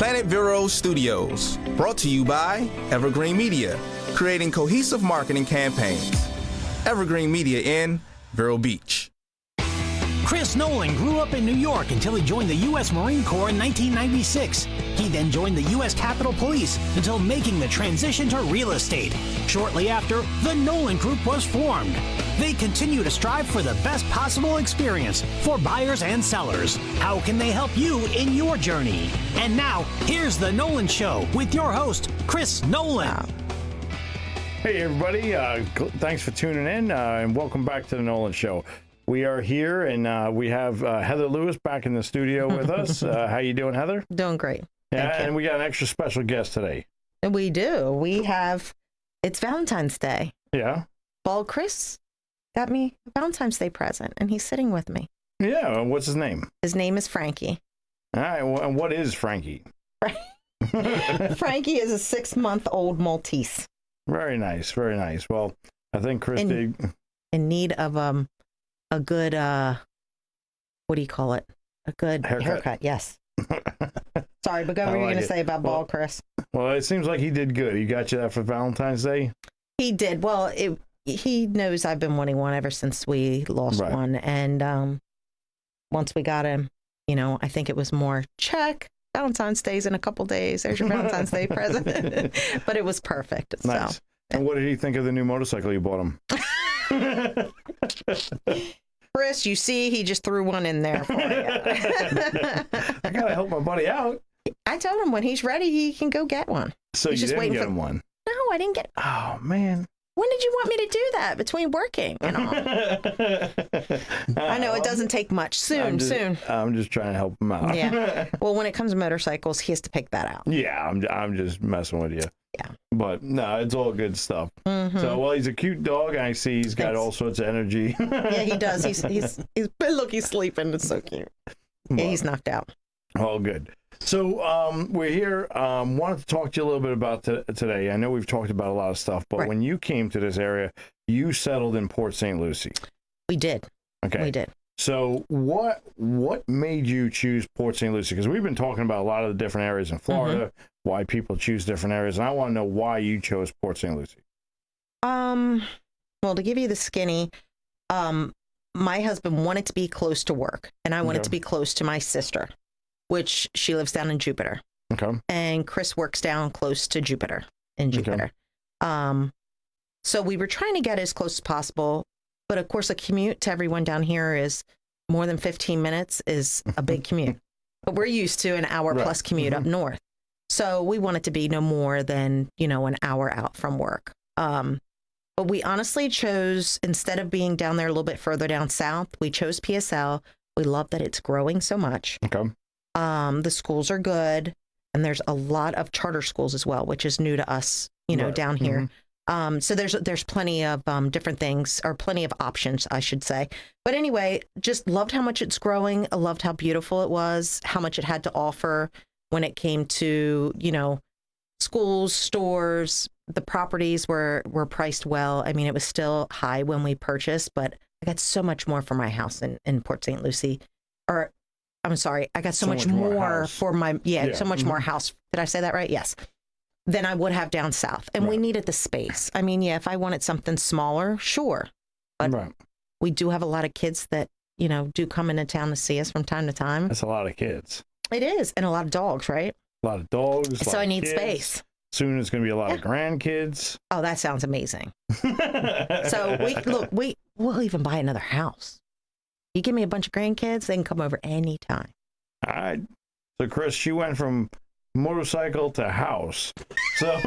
Planet Vero Studios, brought to you by Evergreen Media, creating cohesive marketing campaigns. Evergreen Media in Vero Beach. Chris Nolan grew up in New York until he joined the U.S. Marine Corps in 1996. He then joined the U.S. Capitol Police until making the transition to real estate. Shortly after, the Nolan Group was formed. They continue to strive for the best possible experience for buyers and sellers. How can they help you in your journey? And now, here's the Nolan Show with your host, Chris Nolan. Hey, everybody. Thanks for tuning in, and welcome back to the Nolan Show. We are here, and we have Heather Lewis back in the studio with us. How you doing, Heather? Doing great. Yeah, and we got an extra special guest today. We do. It's Valentine's Day. Yeah. Well, Chris got me a Valentine's Day present, and he's sitting with me. Yeah. What's his name? His name is Frankie. All right. And what is Frankie? Frankie is a 6-month-old Maltese. Very nice. Very nice. Well, I think Chris did. In need of a good, what do you call it? A good haircut, yes. Sorry, but go what were you going to say about bald, Chris? Well, it seems like he did good. He got you that for Valentine's Day? He did. Well, he knows I've been wanting one ever since we lost one. And once we got him, I think it was more, check, Valentine's Day's in a couple days. There's your Valentine's Day present. But it was perfect. Nice. So. And what did he think of the new motorcycle you bought him? Chris, you see, he just threw one in there for you. I gotta help my buddy out. I told him when he's ready, he can go get one. So he's just waiting get him one? No, I didn't get. Oh man. When did you want me to do that between working and all? I know it doesn't take much. Soon. I'm just trying to help him out. Yeah. Well, when it comes to motorcycles, he has to pick that out. Yeah, I'm just messing with you. Yeah. But no, it's all good stuff. Mm-hmm. So, well, he's a cute dog. I see he's got all sorts of energy. Yeah, he does. He's look, he's sleeping. It's so cute. Yeah, he's knocked out. All good. So we're here. Wanted to talk to you a little bit about today. I know we've talked about a lot of stuff, but when you came to this area, you settled in Port St. Lucie. We did. Okay. We did. So what made you choose Port St. Lucie? Because we've been talking about a lot of the different areas in Florida, why people choose different areas, and I want to know why you chose Port St. Lucie. Well, to give you the skinny, my husband wanted to be close to work, and I wanted to be close to my sister, which she lives down in Jupiter. Okay. And Chris works down close to Jupiter, in Jupiter. Okay. So we were trying to get as close as possible. But of course, a commute to everyone down here is more than 15 minutes is a big commute. But we're used to an hour plus commute up north. So we want it to be no more than, an hour out from work. But we honestly chose, instead of being down there a little bit further down south, we chose PSL. We love that it's growing so much. Okay. The schools are good. And there's a lot of charter schools as well, which is new to us, down here. Mm-hmm. So there's plenty of different things, or plenty of options, I should say. But anyway, just loved how much it's growing. I loved how beautiful it was, how much it had to offer when it came to, schools, stores. The properties were priced well. I mean, it was still high when we purchased, but I got so much more for my house in Port St. Lucie. Or, I'm sorry, I got so much more for my, so much more house. Did I say that right? Yes. Than I would have down south. And we needed the space. I mean, if I wanted something smaller, sure. But we do have a lot of kids that, do come into town to see us from time to time. That's a lot of kids. It is. And a lot of dogs, right? A lot of dogs. So I need space. Soon there's going to be a lot of grandkids. Oh, that sounds amazing. So we'll even buy another house. You give me a bunch of grandkids, they can come over anytime. All right. So Chris, she went from motorcycle to house. So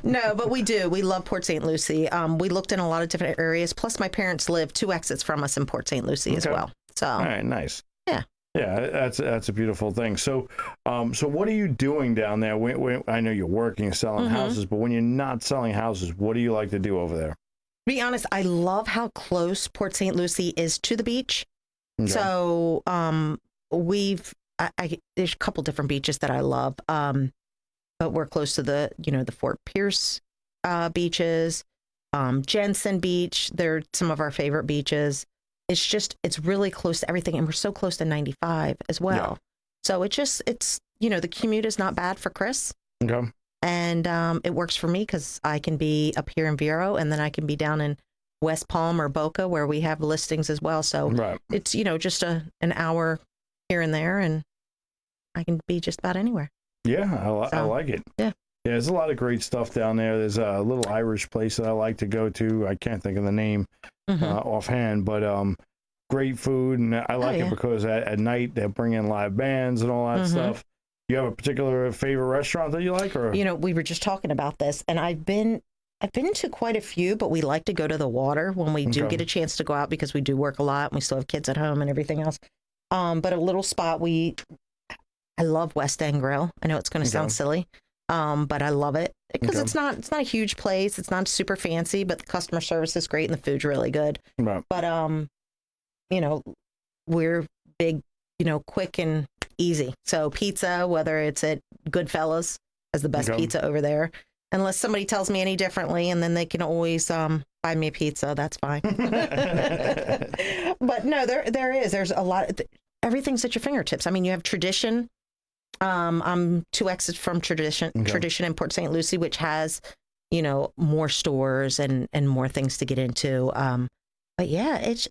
no, but we do. We love Port St. Lucie. We looked in a lot of different areas. Plus, my parents live 2 exits from us in Port St. Lucie as well. So all right, nice. Yeah. Yeah, that's a beautiful thing. So, so what are you doing down there? I know you're working, selling houses, but when you're not selling houses, what do you like to do over there? To be honest, I love how close Port St. Lucie is to the beach. Okay. So, there's a couple different beaches that I love, but we're close to the Fort Pierce beaches, Jensen Beach. They're some of our favorite beaches. It's really close to everything, and we're so close to 95 as well. Yeah. So it's the commute is not bad for Chris. Okay. And it works for me because I can be up here in Vero, and then I can be down in West Palm or Boca where we have listings as well. So it's, just an hour here and there, and I can be just about anywhere. Yeah, I like it. Yeah. Yeah, there's a lot of great stuff down there. There's a little Irish place that I like to go to. I can't think of the name offhand, but great food, and I like it because at night they bring in live bands and all that stuff. You have a particular favorite restaurant that you like, or we were just talking about this, and I've been to quite a few, but we like to go to the water when we do get a chance to go out because we do work a lot and we still have kids at home and everything else. But a little spot I love West End Grill. I know it's going to sound silly, but I love it because it's not a huge place. It's not super fancy, but the customer service is great and the food's really good. Right. But we're big, quick and easy. So pizza, whether it's at Goodfellas, has the best pizza over there. Unless somebody tells me any differently, and then they can always buy me a pizza. That's fine. But no, there's a lot. Everything's at your fingertips. I mean, you have Tradition. I'm 2 exits from Tradition in Port St. Lucie, which has, more stores and more things to get into. But yeah, it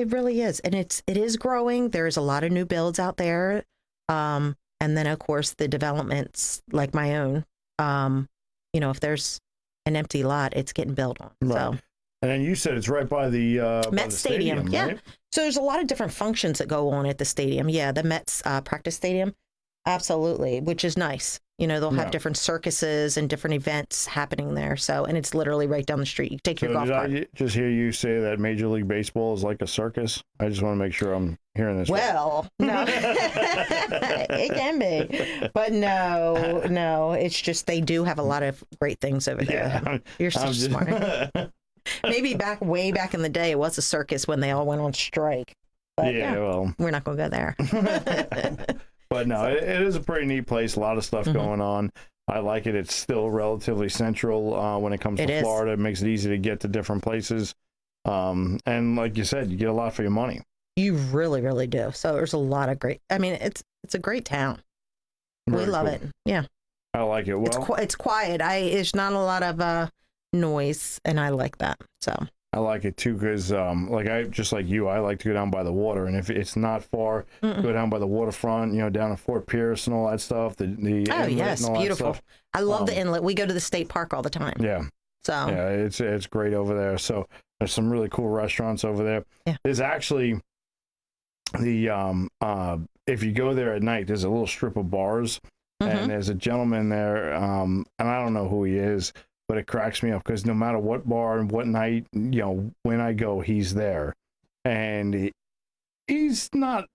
really is. And it is growing. There's a lot of new builds out there. And then of course the developments like my own, if there's an empty lot, it's getting built on. Right. So. And then you said it's right by the Mets Stadium. Yeah. Right? So there's a lot of different functions that go on at the stadium. Yeah, the Mets practice stadium. Absolutely, which is nice. They'll have different circuses and different events happening there. So, and it's literally right down the street. You take your golf cart. Did I just hear you say that Major League Baseball is like a circus? I just want to make sure I'm hearing this well, no. It can be. But no. It's just they do have a lot of great things over there. Yeah, You're so smart. Maybe way back in the day, it was a circus when they all went on strike. But well, we're not going to go there. But no, it is a pretty neat place. A lot of stuff going on. I like it. It's still relatively central when it comes to Florida. It makes it easy to get to different places. And like you said, you get a lot for your money. You really, really do. So there's a lot of great. I mean, it's a great town. We love it. Yeah. I like it. Well, it's quiet. It's not a lot of noise, and I like that. So. I like it too because, just like you, I like to go down by the water, and if it's not far, go down by the waterfront, down to Fort Pierce and all that stuff. The yes, beautiful. I love the inlet. We go to the state park all the time. Yeah. So yeah, it's great over there. So there's some really cool restaurants over there. Yeah. There's actually if you go there at night, there's a little strip of bars, and there's a gentleman there, and I don't know who he is. But it cracks me up because no matter what bar and what night, when I go, he's there. And he's not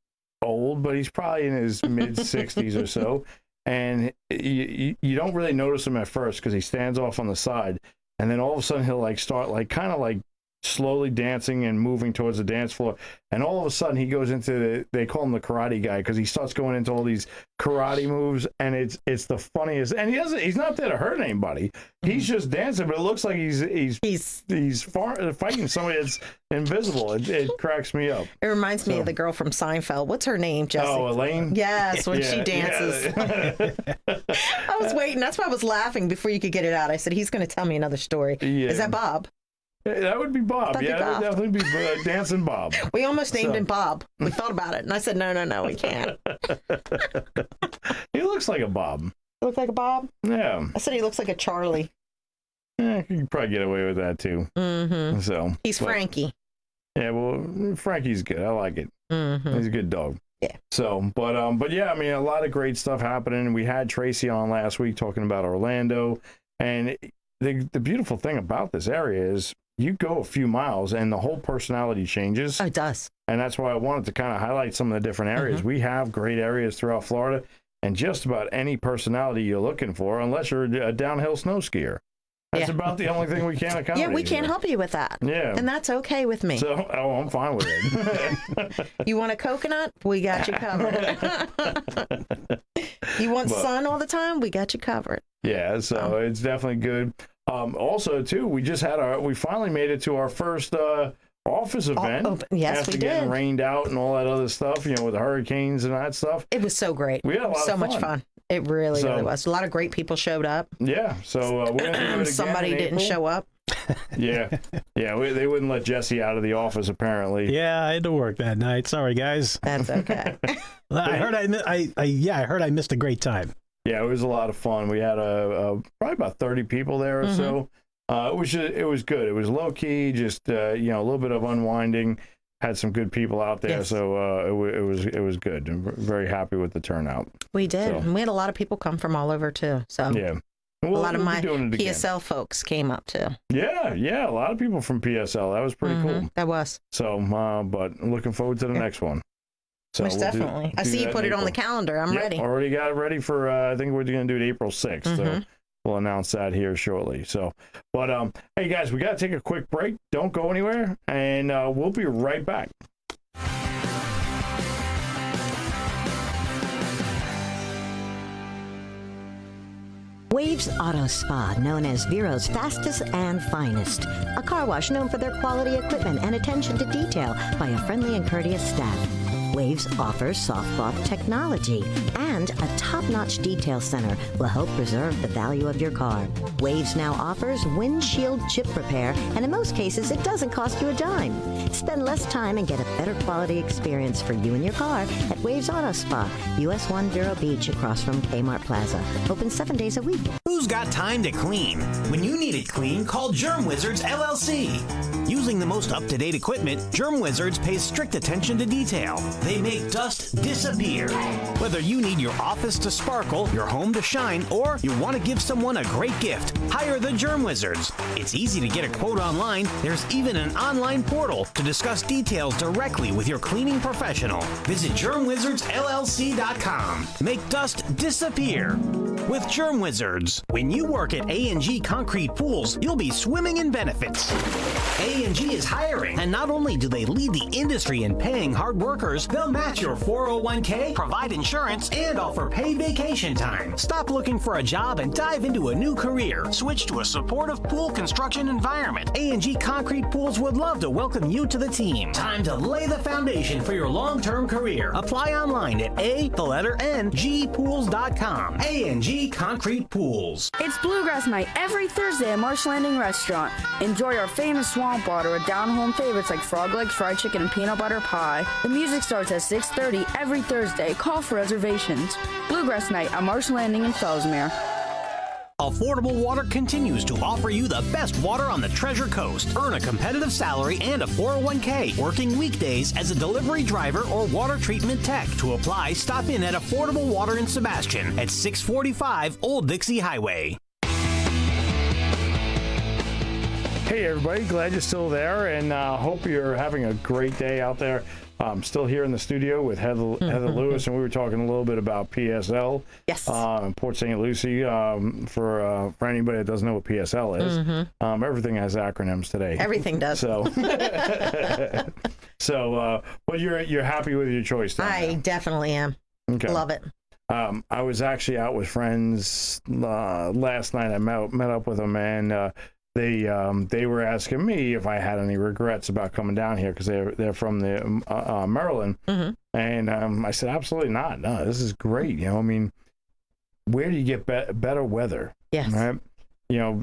old, but he's probably in his mid-60s or so. And you don't really notice him at first because he stands off on the side. And then all of a sudden he'll start kind of slowly dancing and moving towards the dance floor. And all of a sudden he goes into they call him the karate guy because he starts going into all these karate moves, and it's the funniest. And he's not there to hurt anybody. He's just dancing, but it looks like he's fighting somebody that's invisible. It cracks me up. It reminds me of the girl from Seinfeld. What's her name, Jesse? Oh, Elaine? Yes, when she dances. Yeah. I was waiting. That's why I was laughing before you could get it out. I said, he's going to tell me another story. Yeah. Is that Bob? That would be Bob. That would definitely be Dancing Bob. We almost named him Bob. We thought about it, and I said, no, we can't. He looks like a Bob. Look like a Bob? Yeah. I said he looks like a Charlie. You can probably get away with that, too. Mm-hmm. So he's Frankie. Yeah, well, Frankie's good. I like it. Mm-hmm. He's a good dog. Yeah. So, but yeah, I mean, a lot of great stuff happening. We had Tracy on last week talking about Orlando, and the beautiful thing about this area is you go a few miles and the whole personality changes. Oh, it does. And that's why I wanted to kind of highlight some of the different areas. We have great areas throughout Florida, and just about any personality you're looking for, unless you're a downhill snow skier. That's about the only thing we can't accommodate. Yeah, we can't help you with that. Yeah. And that's okay with me. So, I'm fine with it. You want a coconut? We got you covered. You want sun all the time? We got you covered. Yeah, so it's definitely good. Also, too, we finally made it to our first office event. Yes, after we getting did. rained out and all that other stuff, with the hurricanes and that stuff. It was so great. We had a lot so of much fun. It really, really was. A lot of great people showed up. Yeah, so we're going to do it again Somebody in didn't April. show up. Yeah, they wouldn't let Jesse out of the office apparently. Yeah, I had to work that night. Sorry, guys. That's okay. I heard I heard I missed a great time. Yeah, it was a lot of fun. We had probably about 30 people there or so. It was good. It was low key, just a little bit of unwinding. Had some good people out there, Yes. so it was good. I'm very happy with the turnout. We did. So. And we had a lot of people come from all over too. So Yeah, a lot of my doing it again. PSL folks came up too. Yeah, a lot of people from PSL. That was pretty cool. That was. So, but looking forward to the next one. So Most we'll definitely. I do see you that put in it on the April. calendar. I'm Yep, ready. Already got it ready for. I think we're going to do it April 6th. So we'll announce that here shortly. So, but hey guys, we got to take a quick break. Don't go anywhere, and we'll be right back. Waves Auto Spa, known as Vero's fastest and finest. A car wash known for their quality equipment and attention to detail by a friendly and courteous staff. Waves offers soft cloth technology, and a top-notch detail center will help preserve the value of your car. Waves now offers windshield chip repair, and in most cases, it doesn't cost you a dime. Spend less time and get a better quality experience for you and your car at Waves Auto Spa, US 1 Vero Beach, across from Kmart Plaza. Open 7 days a week. Who's got time to clean? When you need it clean, call Germ Wizards LLC. Using the most up-to-date equipment, Germ Wizards pays strict attention to detail. They make dust disappear. Whether you need your office to sparkle, your home to shine, or you want to give someone a great gift, hire the Germ Wizards. It's easy to get a quote online. There's even an online portal to discuss details directly with your cleaning professional. Visit GermWizardsLLC.com. Make dust disappear with Germ Wizards. When you work at A&G Concrete Pools, you'll be swimming in benefits. A&G is hiring, and not only do they lead the industry in paying hard workers, they'll match your 401k, provide insurance, and offer paid vacation time. Stop looking for a job and dive into a new career. Switch to a supportive pool construction environment. A&G Concrete Pools would love to welcome you to the team. Time to lay the foundation for your long-term career. Apply online at gpools.com. A&G Concrete Pools. It's Bluegrass Night every Thursday at Marsh Landing Restaurant. Enjoy our famous swamp water with down-home favorites like frog legs, fried chicken, and peanut butter pie. The music starts at 6:30 every Thursday. Call for reservations. Bluegrass Night at Marsh Landing in Fellsmere. Affordable Water continues to offer you the best water on the Treasure Coast. Earn a competitive salary and a 401k working weekdays as a delivery driver or water treatment tech. To apply, stop in at Affordable Water in Sebastian at 645 Old Dixie Highway. Hey everybody, glad you're still there, and hope you're having a great day out there. I'm still here in the studio with Heather Lewis, and we were talking a little bit about PSL. Yes. In Port St. Lucie. For anybody that doesn't know what PSL is, everything has acronyms today. Everything does. So, but you're happy with your choice then? I definitely am. Okay. Love it. I was actually out with friends last night. I met up with them, and they were asking me if I had any regrets about coming down here because they're from the Maryland, and I said absolutely not. No, this is great. I mean, where do you get better weather? Yes. Right.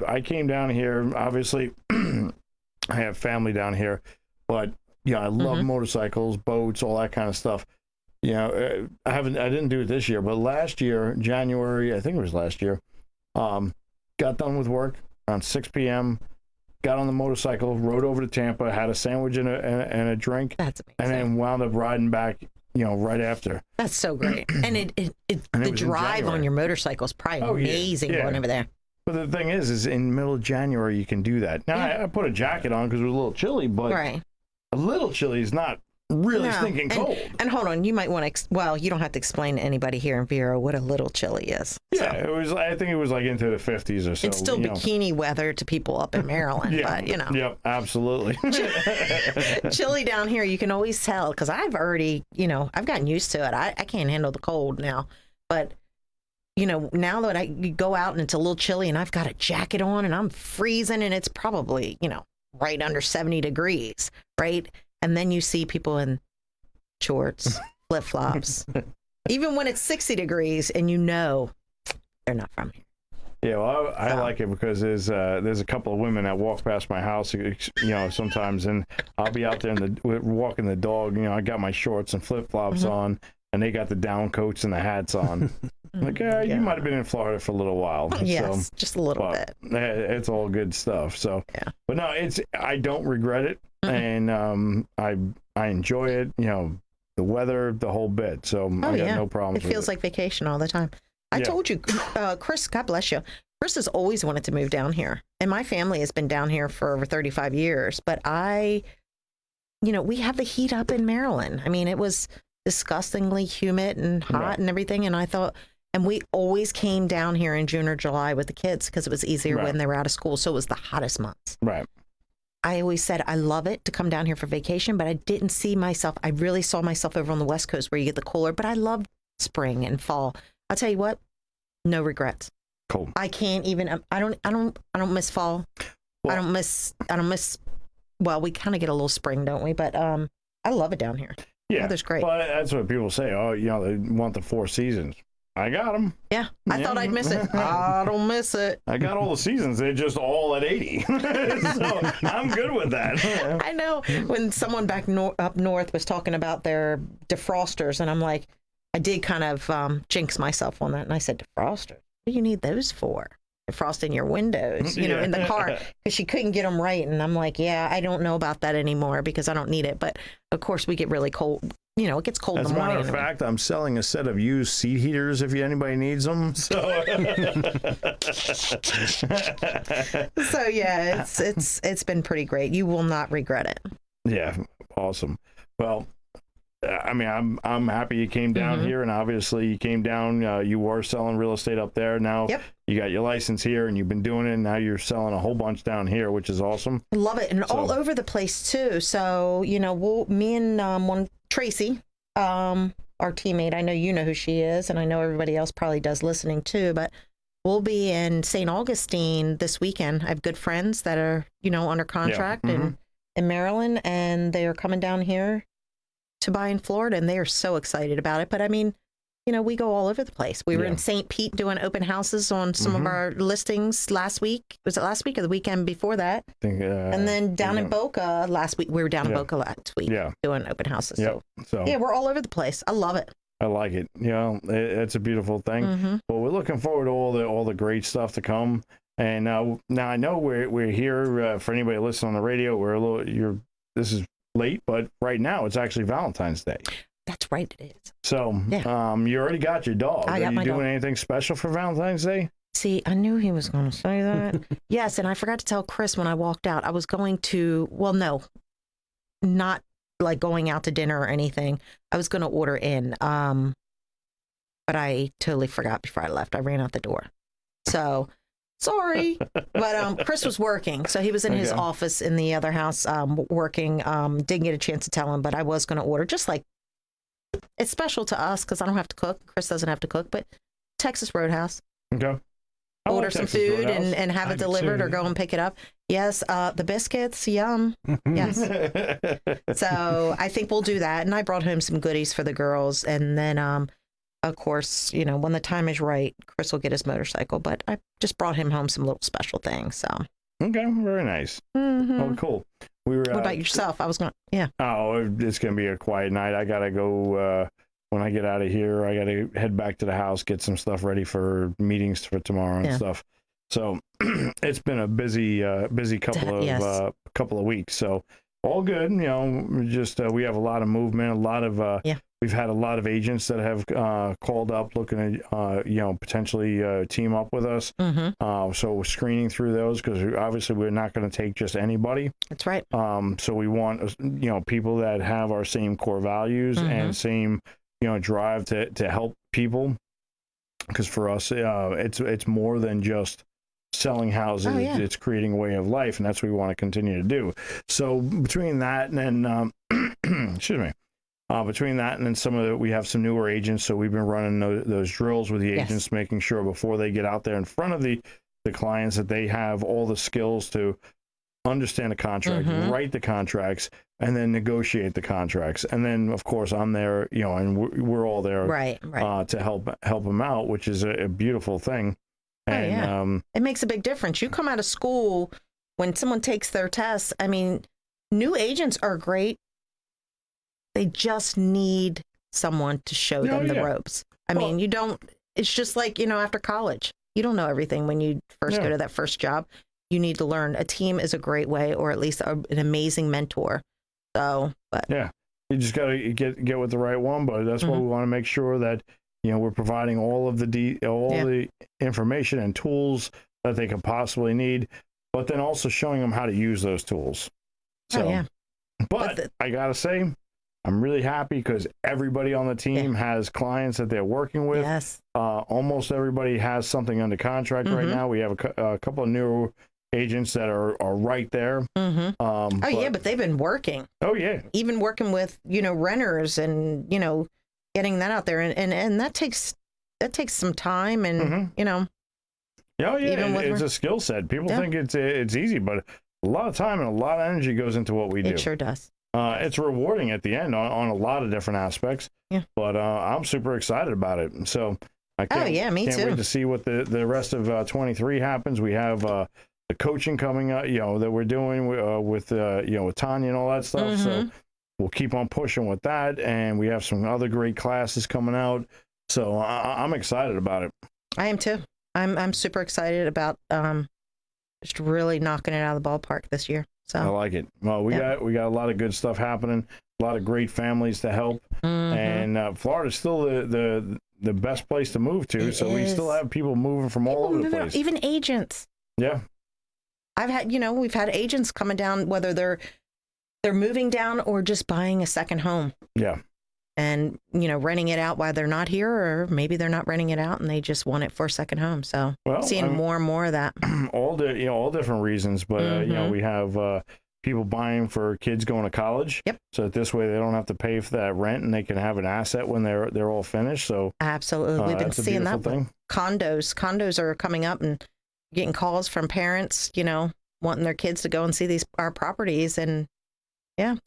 I came down here. Obviously, I have family down here, but I love motorcycles, boats, all that kind of stuff. I didn't do it this year, but last year, January, I think it was last year, got done with work around 6 p.m., got on the motorcycle, rode over to Tampa, had a sandwich and a drink. That's amazing. And then wound up riding back, right after. That's so great. And the drive on your motorcycle is probably amazing going over there. But the thing is in the middle of January, you can do that. Now, I put a jacket on because it was a little chilly, but a little chilly is not really stinking cold. And hold on, you might want to, you don't have to explain to anybody here in Vero what a little chilly is. Yeah, I think it was like into the 50s or so. It's still bikini weather to people up in Maryland, but Yep, absolutely. Chilly down here, you can always tell because I've already, I've gotten used to it. I can't handle the cold now, but now that I go out and it's a little chilly and I've got a jacket on and I'm freezing and it's probably, right under 70 degrees, right? And then you see people in shorts, flip-flops, even when it's 60 degrees and you know they're not from here. Yeah, well, I like it because there's a couple of women that walk past my house, you know, sometimes, and I'll be out there walking the dog. You know, I got my shorts and flip flops on, and they got the down coats and the hats on. Like, you might have been in Florida for a little while. Yes, so, just a little bit. It's all good stuff. So, but no, I don't regret it, and I enjoy it. You know, the weather, the whole bit. So I got no problems. It feels like vacation all the time. I told you, Chris, God bless you. Chris has always wanted to move down here. And my family has been down here for over 35 years. But we have the heat up in Maryland. I mean, it was disgustingly humid and hot and everything. And I thought, and we always came down here in June or July with the kids because it was easier when they were out of school. So it was the hottest months. Right. I always said I love it to come down here for vacation, but I didn't see myself. I really saw myself over on the West Coast where you get the cooler. But I love spring and fall. I'll tell you what, no regrets. Cool. I can't even. I don't miss fall. Well, I don't miss. Well, we kind of get a little spring, don't we? But I love it down here. Yeah, weather's great. Well, that's what people say. Oh, you know, they want the 4 seasons. I got them. Yeah, I thought I'd miss it. I don't miss it. I got all the seasons. They're just all at 80. So I'm good with that. I know when someone back up north was talking about their defrosters, and I'm like, I did kind of jinx myself on that. And I said, defrosters? What do you need those for? Defrosting your windows, you know, in the car, because she couldn't get them right. And I'm like, yeah, I don't know about that anymore because I don't need it. But of course, we get really cold. You know, it gets cold in the morning. As a matter of fact, I'm selling a set of used seat heaters if anybody needs them. So, so yeah, it's been pretty great. You will not regret it. Yeah, awesome. Well, I mean, I'm happy you came down here, and obviously you came down. You were selling real estate up there. Now you got your license here, and you've been doing it. And now you're selling a whole bunch down here, which is awesome. Love it, and all over the place too. So you know, me and Tracy, our teammate. I know you know who she is, and I know everybody else probably does listening too. But we'll be in St. Augustine this weekend. I have good friends that are under contract in Maryland, and they are coming down here to buy in Florida, and they are so excited about it. But I mean, we go all over the place. We were in St. Pete doing open houses on some of our listings last week. Was it last week or the weekend before that? I think, and then down in Boca last week. We were down in Boca last week doing open houses. So yeah, we're all over the place. I love it. I like it. It's a beautiful thing. But we're looking forward to all the great stuff to come. And now I know we're here for anybody listening on the radio. This is late, but right now it's actually Valentine's Day. That's right, it is. So, you already got your dog. Are you doing anything special for Valentine's Day? See, I knew he was going to say that. Yes, and I forgot to tell Chris when I walked out. I was going to, not like going out to dinner or anything. I was going to order in, but I totally forgot before I left. I ran out the door. So, sorry. But Chris was working, so he was in his office in the other house working. Didn't get a chance to tell him, but I was going to order, just like, it's special to us because I don't have to cook. Chris doesn't have to cook, but Texas Roadhouse. Okay. Order some food and have it delivered or go and pick it up. Yes, the biscuits, yum. Yes. So I think we'll do that. And I brought home some goodies for the girls. And then, of course, when the time is right, Chris will get his motorcycle. But I just brought him home some little special things. So. Okay, very nice. Oh, cool. What about yourself? I was going to, Oh, it's going to be a quiet night. I got to go, when I get out of here, I got to head back to the house, get some stuff ready for meetings for tomorrow and stuff. So it's been a busy couple of weeks. So all good. Just we have a lot of movement, a lot of we've had a lot of agents that have called up looking at potentially team up with us. So we're screening through those because obviously we're not going to take just anybody. That's right. So we want people that have our same core values and same drive to help people, because for us it's more than just selling houses. It's creating a way of life, and that's what we want to continue to do. So between that and then excuse me, between that and then we have some newer agents, so we've been running those drills with the agents, making sure before they get out there in front of the clients that they have all the skills to understand the contract, write the contracts, and then negotiate the contracts. And then, of course, I'm there, you know, and we're all there to help them out, which is a beautiful thing. And it makes a big difference. You come out of school, when someone takes their tests, I mean, new agents are great. They just need someone to show them the ropes. I mean, you don't, it's just like, you know, after college, you don't know everything when you first go to that first job. You need to learn. A team is a great way, or at least an amazing mentor. So, but yeah, you just got to get with the right one. But that's why we want to make sure that, you know, we're providing all of the the information and tools that they could possibly need, but then also showing them how to use those tools. So, but I gotta say, I'm really happy because everybody on the team has clients that they're working with. Yes. Almost everybody has something under contract right now. We have a couple of new agents that are right there. But they've been working. Oh yeah. Even working with, you know, renters and, you know, getting that out there. And that takes some time and, you know. Oh yeah, it's a skill set. People think it's easy, but a lot of time and a lot of energy goes into what we do. It sure does. It's rewarding at the end on a lot of different aspects. Yeah. But I'm super excited about it. So I can't, me can't wait to see what the rest of 23 happens. We have the coaching coming up, you know, that we're doing with you know, with Tanya and all that stuff. So we'll keep on pushing with that. And we have some other great classes coming out. So I'm excited about it. I am too. I'm super excited about just really knocking it out of the ballpark this year. So I like it. Well, we got a lot of good stuff happening, a lot of great families to help, and Florida's still the best place to move to. We still have people moving from all over the place. Even agents. Yeah. We've had agents coming down, whether they're moving down or just buying a second home. Yeah. And, you know, renting it out while they're not here, or maybe they're not renting it out and they just want it for a second home. So seeing more and more of that. All different reasons, but you know, we have people buying for kids going to college. Yep. So that this way they don't have to pay for that rent and they can have an asset when they're all finished. So absolutely, we've been seeing that thing. Condos are coming up and getting calls from parents, you know, wanting their kids to go and see our properties, and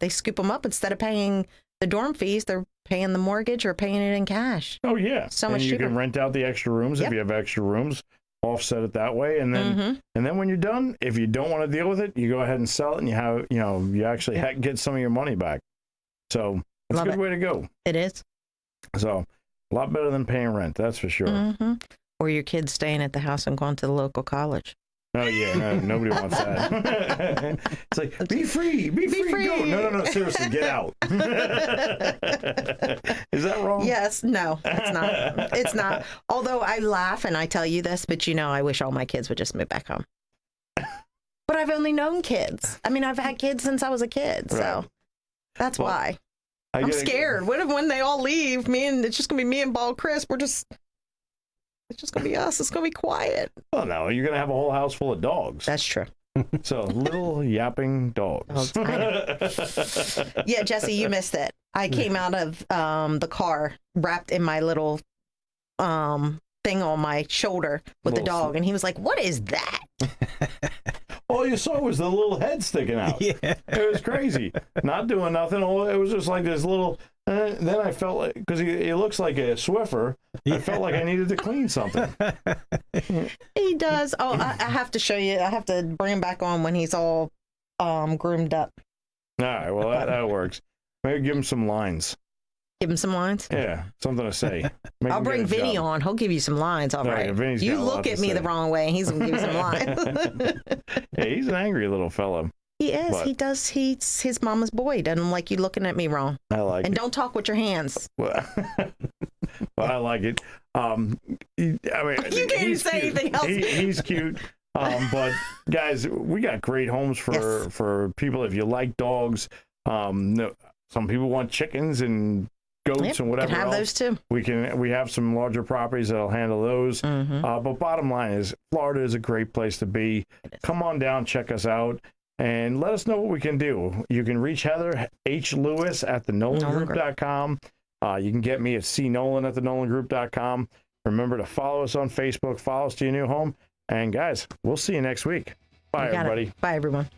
they scoop them up instead of paying the dorm fees. They're paying the mortgage or paying it in cash. Oh yeah, so much cheaper. You can rent out the extra rooms if you have extra rooms, offset it that way, and then when you're done, if you don't want to deal with it, you go ahead and sell it, and you actually get some of your money back. So it's a good way to go. It is. So a lot better than paying rent, that's for sure. Or your kids staying at the house and going to the local college. Oh yeah, no, nobody wants that. It's like, be free, go. No, seriously, get out. Is that wrong? Yes, no, it's not. It's not. Although I laugh and I tell you this, but you know, I wish all my kids would just move back home. But I've only known kids. I mean, I've had kids since I was a kid, so that's why. I'm scared. What if when they all leave, it's just gonna be me and Bald Chris? It's just going to be us. It's going to be quiet. Well, no, you're going to have a whole house full of dogs. That's true. So, little yapping dogs. Yeah, Jesse, you missed it. I came out of the car wrapped in my little thing on my shoulder with the dog. And he was like, what is that? All you saw was the little head sticking out. Yeah. It was crazy. Not doing nothing. It was just like this little... then I felt like, because he looks like a Swiffer, I felt like I needed to clean something. He does. Oh, I have to show you. I have to bring him back on when he's all groomed up. All right, well, that works. Maybe give him some lines. Give him some lines? Yeah, something to say. I'll bring Vinny on. He'll give you some lines, all right. You look at me the wrong way, and he's going to give you some lines. Yeah, he's an angry little fellow. He is. But he does. He's his mama's boy. Doesn't like you looking at me wrong. I like it. And don't talk with your hands. Well, I like it. I mean, you can't even say anything else. He's cute. But guys, we got great homes for people. If you like dogs, some people want chickens and goats and whatever. We can have those too. We have some larger properties that'll handle those. But bottom line is, Florida is a great place to be. Come on down, check us out. And let us know what we can do. You can reach Heather H. Lewis at thenolangroup.com. You can get me at cnolan at thenolangroup.com. Remember to follow us on Facebook. Follow us to your new home. And guys, we'll see you next week. Bye, everybody. Bye, everyone.